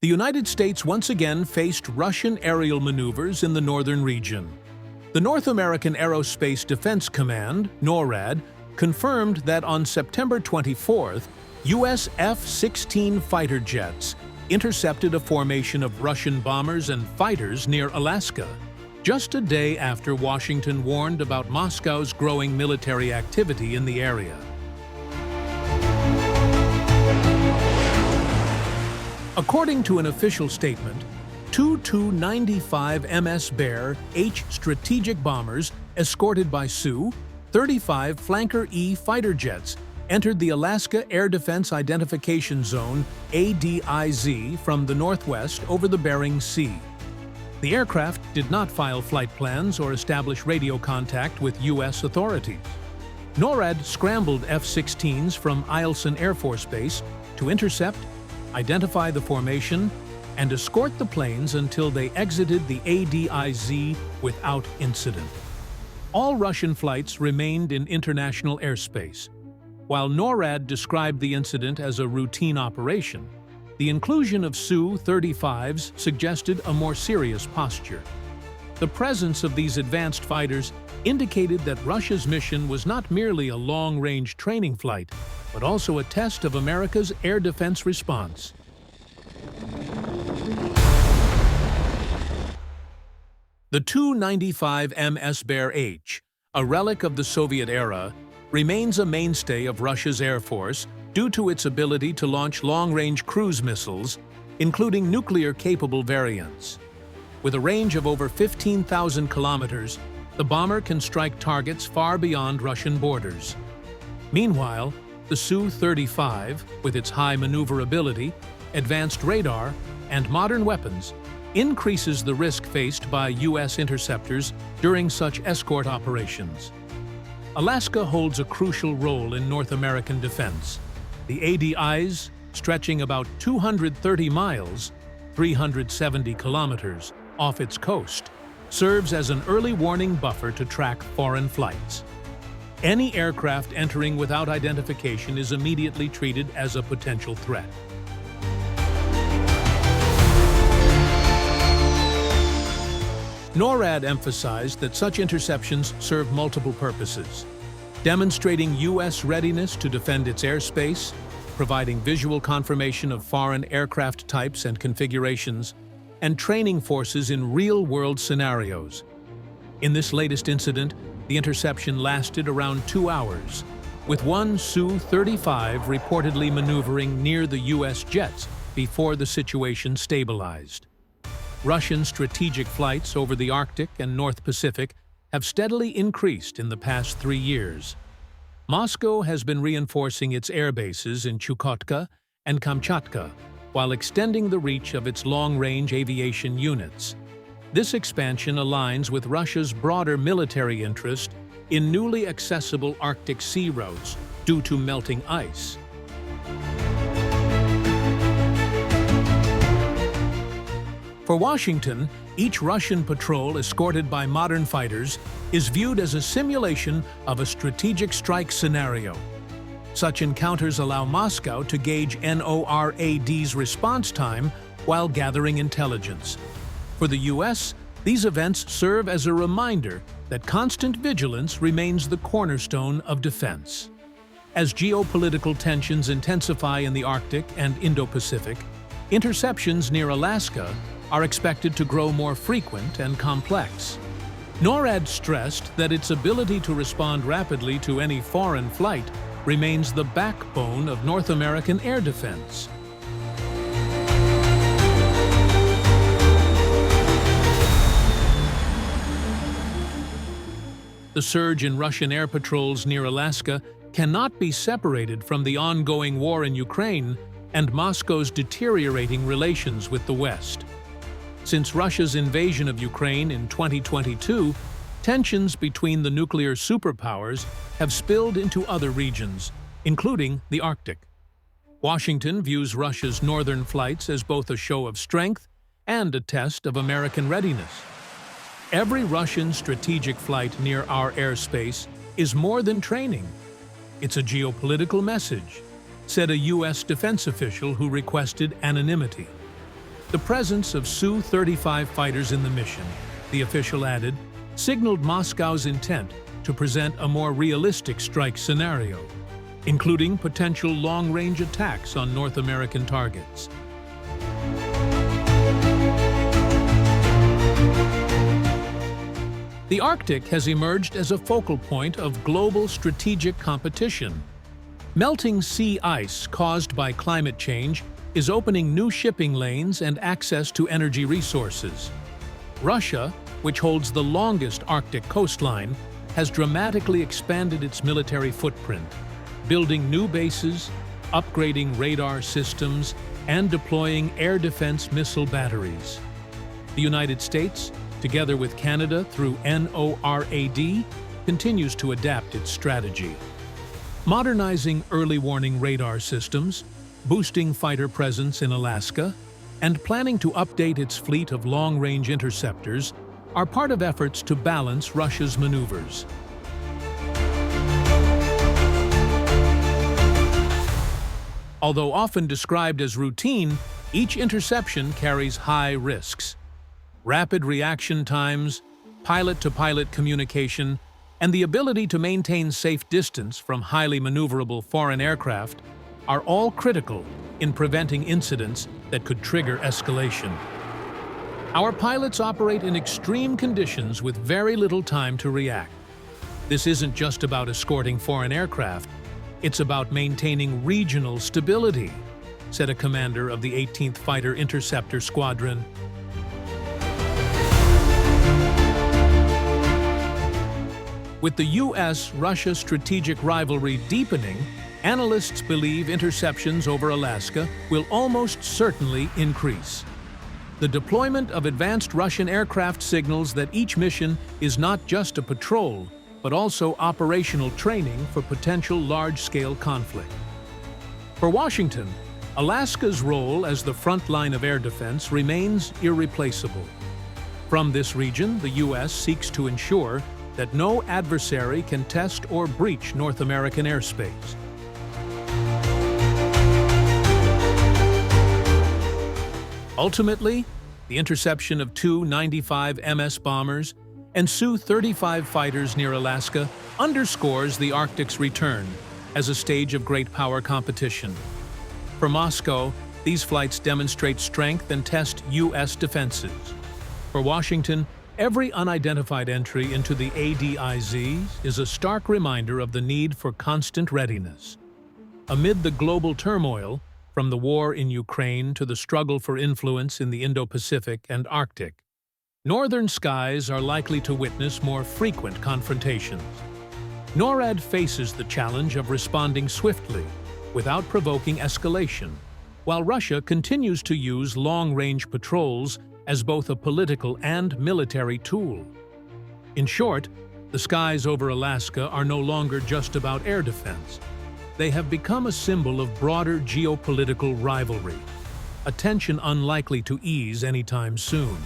the United States once again faced Russian aerial maneuvers in the northern region. The North American Aerospace Defense Command, NORAD, confirmed that on September 24th, U.S. F-16 fighter jets intercepted a formation of Russian bombers and fighters near Alaska, just a day after Washington warned about Moscow's growing military activity in the area. According to an official statement, two Tu-95 MS Bear H strategic bombers escorted by Su-35 Flanker E fighter jets entered the Alaska Air Defense Identification Zone ADIZ from the northwest over the Bering Sea. The aircraft did not file flight plans or establish radio contact with U.S. authorities. NORAD scrambled F-16s from Eielson Air Force Base to intercept, identify the formation, and escort the planes until they exited the ADIZ without incident. All Russian flights remained in international airspace. While NORAD described the incident as a routine operation, the inclusion of Su-35s suggested a more serious posture. The presence of these advanced fighters indicated that Russia's mission was not merely a long-range training flight, but also a test of America's air defense response. The Tu-95 MS Bear H, a relic of the Soviet era, remains a mainstay of Russia's Air Force due to its ability to launch long-range cruise missiles, including nuclear-capable variants. With a range of over 15,000 kilometers, the bomber can strike targets far beyond Russian borders. Meanwhile, the Su-35, with its high maneuverability, advanced radar, and modern weapons, increases the risk faced by U.S. interceptors during such escort operations. Alaska holds a crucial role in North American defense. The ADIZ, stretching about 230 miles, 370 kilometers, off its coast, serves as an early warning buffer to track foreign flights. Any aircraft entering without identification is immediately treated as a potential threat. NORAD emphasized that such interceptions serve multiple purposes, demonstrating U.S. readiness to defend its airspace, providing visual confirmation of foreign aircraft types and configurations, and training forces in real-world scenarios. In this latest incident, the interception lasted around 2 hours, with one Su-35 reportedly maneuvering near the U.S. jets before the situation stabilized. Russian strategic flights over the Arctic and North Pacific have steadily increased in the past 3 years. Moscow has been reinforcing its air bases in Chukotka and Kamchatka while extending the reach of its long-range aviation units. This expansion aligns with Russia's broader military interest in newly accessible Arctic sea routes due to melting ice. For Washington, each Russian patrol escorted by modern fighters is viewed as a simulation of a strategic strike scenario. Such encounters allow Moscow to gauge NORAD's response time while gathering intelligence. For the U.S., these events serve as a reminder that constant vigilance remains the cornerstone of defense. As geopolitical tensions intensify in the Arctic and Indo-Pacific, interceptions near Alaska are expected to grow more frequent and complex. NORAD stressed that its ability to respond rapidly to any foreign flight remains the backbone of North American air defense. The surge in Russian air patrols near Alaska cannot be separated from the ongoing war in Ukraine and Moscow's deteriorating relations with the West. Since Russia's invasion of Ukraine in 2022, tensions between the nuclear superpowers have spilled into other regions, including the Arctic. Washington views Russia's northern flights as both a show of strength and a test of American readiness. Every Russian strategic flight near our airspace is more than training. It's a geopolitical message, said a U.S. defense official who requested anonymity. The presence of Su-35 fighters in the mission, the official added, signaled Moscow's intent to present a more realistic strike scenario, including potential long-range attacks on North American targets. The Arctic has emerged as a focal point of global strategic competition. Melting sea ice caused by climate change is opening new shipping lanes and access to energy resources. Russia, which holds the longest Arctic coastline, has dramatically expanded its military footprint, building new bases, upgrading radar systems, and deploying air defense missile batteries. The United States, together with Canada through NORAD, continues to adapt its strategy, modernizing early warning radar systems, boosting fighter presence in Alaska, and planning to update its fleet of long-range interceptors are part of efforts to balance Russia's maneuvers. Although often described as routine, each interception carries high risks. Rapid reaction times, pilot-to-pilot communication, and the ability to maintain safe distance from highly maneuverable foreign aircraft are all critical in preventing incidents that could trigger escalation. Our pilots operate in extreme conditions with very little time to react. This isn't just about escorting foreign aircraft, it's about maintaining regional stability, said a commander of the 18th Fighter Interceptor Squadron. With the U.S.-Russia strategic rivalry deepening, analysts believe interceptions over Alaska will almost certainly increase. The deployment of advanced Russian aircraft signals that each mission is not just a patrol, but also operational training for potential large-scale conflict. For Washington, Alaska's role as the front line of air defense remains irreplaceable. From this region, the U.S. seeks to ensure that no adversary can test or breach North American airspace. Ultimately, the interception of two 95 MS bombers and Su-35 fighters near Alaska underscores the Arctic's return as a stage of great power competition. For Moscow, these flights demonstrate strength and test U.S. defenses. For Washington, every unidentified entry into the ADIZ is a stark reminder of the need for constant readiness. Amid the global turmoil, from the war in Ukraine to the struggle for influence in the Indo-Pacific and Arctic, northern skies are likely to witness more frequent confrontations. NORAD faces the challenge of responding swiftly, without provoking escalation, while Russia continues to use long-range patrols as both a political and military tool. In short, the skies over Alaska are no longer just about air defense. They have become a symbol of broader geopolitical rivalry, a tension unlikely to ease anytime soon.